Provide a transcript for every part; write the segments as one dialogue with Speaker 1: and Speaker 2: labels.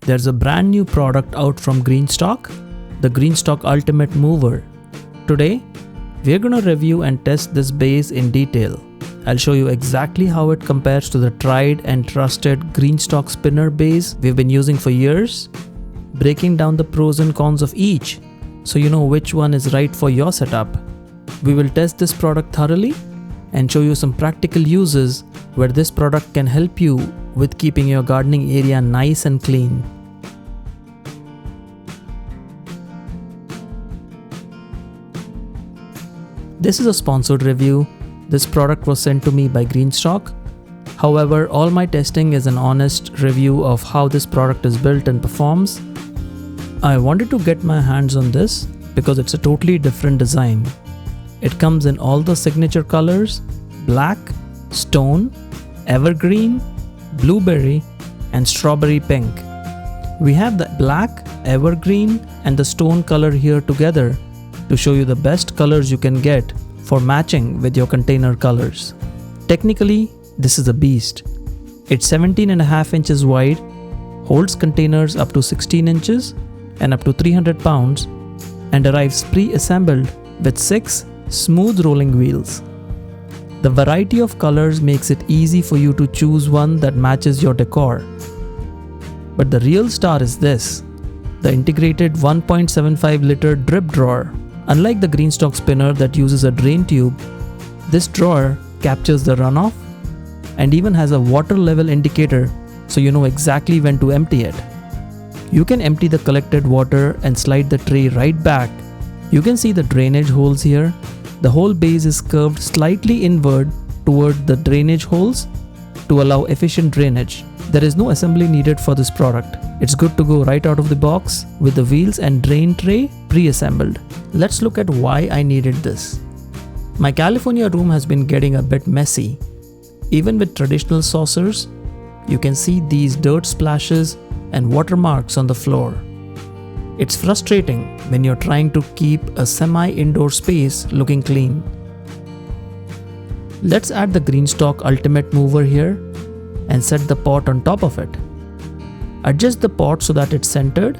Speaker 1: there's a brand new product out from GreenStalk, the GreenStalk Ultimate Mover. Today, we're gonna review and test this base in detail. I'll show you exactly how it compares to the tried and trusted GreenStalk Spinner Base we've been using for years, breaking down the pros and cons of each so you know which one is right for your setup. We will test this product thoroughly and show you some practical uses where this product can help you with keeping your gardening area nice and clean. This is a sponsored review. This product was sent to me by GreenStalk. However, all my testing is an honest review of how this product is built and performs. I wanted to get my hands on this because it's a totally different design. It comes in all the signature colors: black, stone, evergreen, blueberry, and strawberry pink. We have the black, evergreen, and the stone color here together to show you the best colors you can get for matching with your container colors. Technically, this is a beast. It's 17.5 inches wide, holds containers up to 16 inches and up to 300 pounds, and arrives pre-assembled with 6 smooth rolling wheels. The variety of colors makes it easy for you to choose one that matches your decor. But the real star is this, the integrated 1.75 liter drip drawer. Unlike the GreenStalk spinner that uses a drain tube, this drawer captures the runoff and even has a water level indicator so you know exactly when to empty it. You can empty the collected water and slide the tray right back. You can see the drainage holes here. The whole base is curved slightly inward toward the drainage holes to allow efficient drainage. There is no assembly needed for this product. It's good to go right out of the box with the wheels and drain tray pre-assembled. Let's look at why I needed this. My California room has been getting a bit messy. Even with traditional saucers, you can see these dirt splashes and watermarks on the floor. It's frustrating when you're trying to keep a semi-indoor space looking clean. Let's add the GreenStalk Ultimate Mover here and set the pot on top of it. Adjust the pot so that it's centered.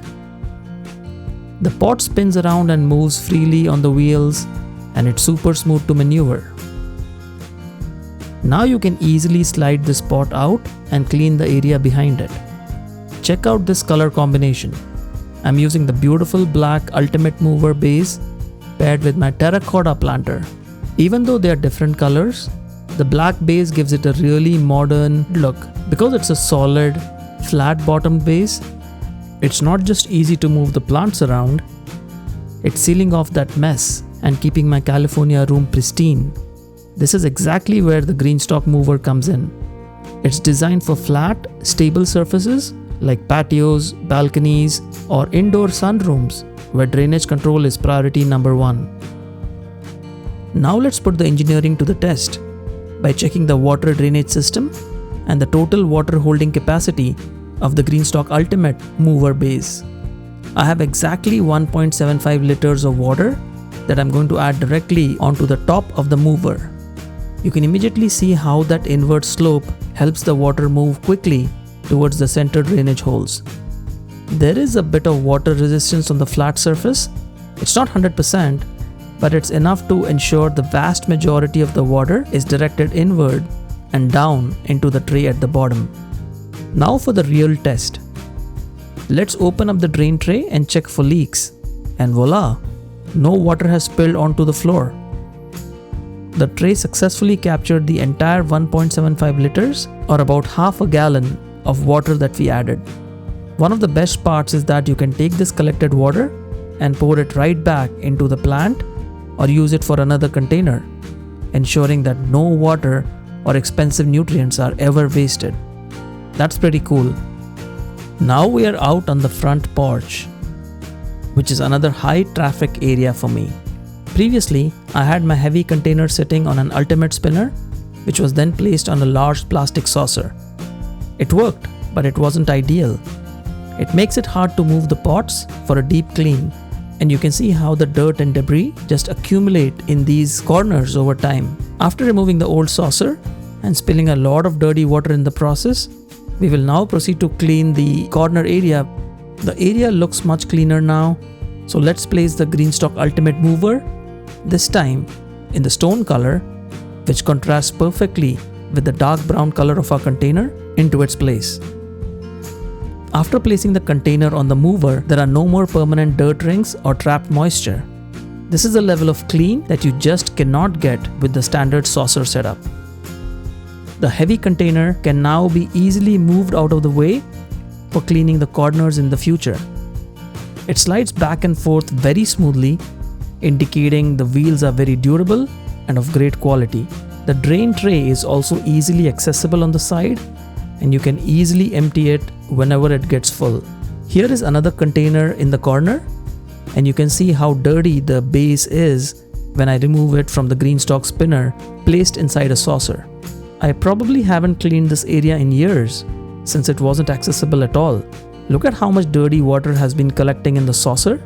Speaker 1: The pot spins around and moves freely on the wheels, and it's super smooth to maneuver. Now you can easily slide this pot out and clean the area behind it. Check out this color combination. I'm using the beautiful black Ultimate Mover base paired with my terracotta planter. Even though they are different colors, the black base gives it a really modern look. Because it's a solid, flat-bottomed base, it's not just easy to move the plants around, it's sealing off that mess and keeping my California room pristine. This is exactly where the GreenStalk Mover comes in. It's designed for flat, stable surfaces like patios, balconies, or indoor sunrooms where drainage control is priority number 1. Now let's put the engineering to the test by checking the water drainage system and the total water holding capacity of the GreenStalk Ultimate Mover base. I have exactly 1.75 liters of water that I'm going to add directly onto the top of the mover. You can immediately see how that inward slope helps the water move quickly towards the center drainage holes. There is a bit of water resistance on the flat surface. It's not 100%, but it's enough to ensure the vast majority of the water is directed inward and down into the tray at the bottom. Now for the real test. Let's open up the drain tray and check for leaks. And voila! No water has spilled onto the floor. The tray successfully captured the entire 1.75 liters or about half a gallon of water that we added. One of the best parts is that you can take this collected water and pour it right back into the plant or use it for another container, ensuring that no water or expensive nutrients are ever wasted. That's pretty cool. Now we are out on the front porch, which is another high traffic area for me. Previously, I had my heavy container sitting on an Ultimate spinner, which was then placed on a large plastic saucer. It worked, but it wasn't ideal. It makes it hard to move the pots for a deep clean, and you can see how the dirt and debris just accumulate in these corners over time. After removing the old saucer and spilling a lot of dirty water in the process, We will now proceed to clean the corner area. The area looks much cleaner now. So let's place the GreenStalk Ultimate Mover, this time in the stone color, which contrasts perfectly with the dark brown color of our container, into its place. After placing the container on the mover, there are no more permanent dirt rings or trapped moisture. This is a level of clean that you just cannot get with the standard saucer setup. The heavy container can now be easily moved out of the way for cleaning the corners in the future. It slides back and forth very smoothly, indicating the wheels are very durable and of great quality. The drain tray is also easily accessible on the side, and you can easily empty it whenever it gets full. Here is another container in the corner, and you can see how dirty the base is when I remove it from the GreenStalk spinner placed inside a saucer. I probably haven't cleaned this area in years since it wasn't accessible at all. Look at how much dirty water has been collecting in the saucer.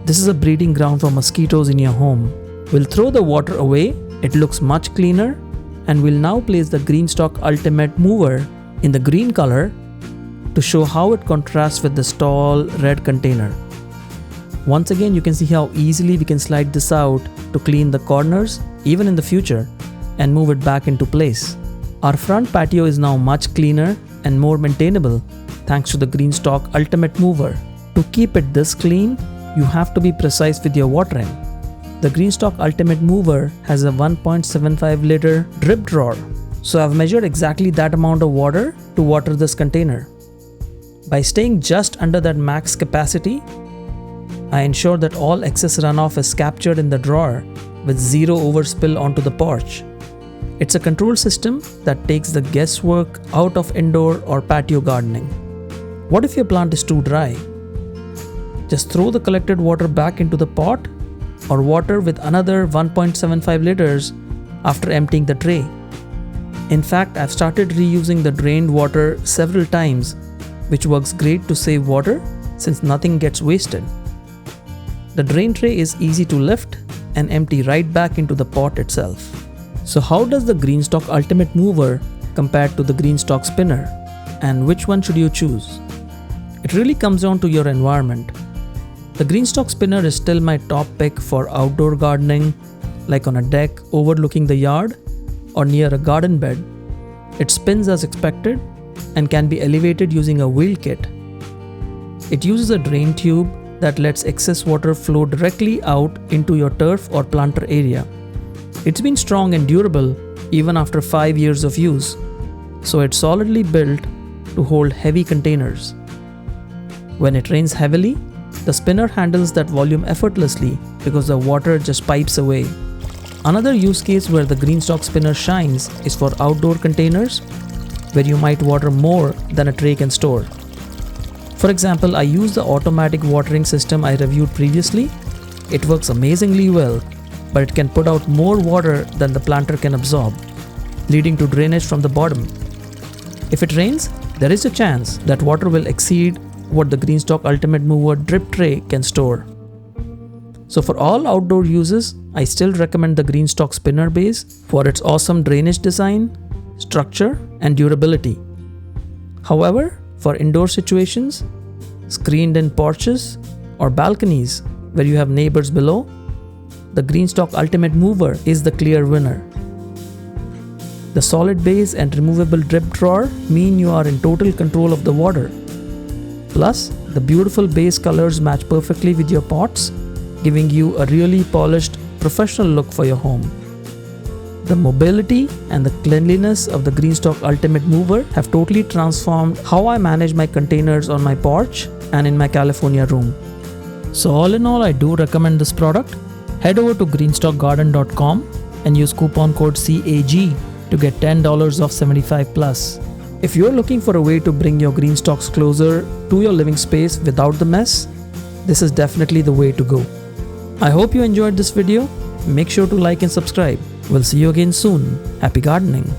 Speaker 1: This is a breeding ground for mosquitoes in your home. We'll throw the water away. It looks much cleaner, and we'll now place the GreenStalk Ultimate Mover in the green color to show how it contrasts with this tall red container. Once again, you can see how easily we can slide this out to clean the corners even in the future and move it back into place. Our front patio is now much cleaner and more maintainable thanks to the GreenStalk Ultimate Mover. To keep it this clean, you have to be precise with your watering. The GreenStalk Ultimate Mover has a 1.75 liter drip drawer, so I've measured exactly that amount of water to water this container. By staying just under that max capacity, I ensure that all excess runoff is captured in the drawer with zero overspill onto the porch. It's a control system that takes the guesswork out of indoor or patio gardening. What if your plant is too dry? Just throw the collected water back into the pot or water with another 1.75 liters after emptying the tray. In fact, I've started reusing the drained water several times, which works great to save water since nothing gets wasted. The drain tray is easy to lift and empty right back into the pot itself. So how does the GreenStalk Ultimate Mover compare to the GreenStalk Spinner? And which one should you choose? It really comes down to your environment. The GreenStalk Spinner is still my top pick for outdoor gardening, like on a deck overlooking the yard or near a garden bed. It spins as expected and can be elevated using a wheel kit. It uses a drain tube that lets excess water flow directly out into your turf or planter area. It's been strong and durable even after 5 years of use, so it's solidly built to hold heavy containers. When it rains heavily, the spinner handles that volume effortlessly because the water just pipes away. Another use case where the GreenStalk spinner shines is for outdoor containers where you might water more than a tray can store. For example, I use the automatic watering system I reviewed previously. It works amazingly well, but it can put out more water than the planter can absorb, leading to drainage from the bottom. If it rains, there is a chance that water will exceed what the GreenStalk Ultimate Mover drip tray can store. So for all outdoor uses, I still recommend the GreenStalk Spinner Base for its awesome drainage design, structure, and durability. However, for indoor situations, screened-in porches, or balconies where you have neighbors below, the GreenStalk Ultimate Mover is the clear winner. The solid base and removable drip drawer mean you are in total control of the water. Plus, the beautiful base colors match perfectly with your pots, giving you a really polished, professional look for your home. The mobility and the cleanliness of the GreenStalk Ultimate Mover have totally transformed how I manage my containers on my porch and in my California room. So all in all, I do recommend this product. Head over to greenstalkgarden.com and use coupon code CAG to get $10 off 75 plus. If you're looking for a way to bring your GreenStalks closer to your living space without the mess, this is definitely the way to go. I hope you enjoyed this video. Make sure to like and subscribe. We'll see you again soon. Happy gardening!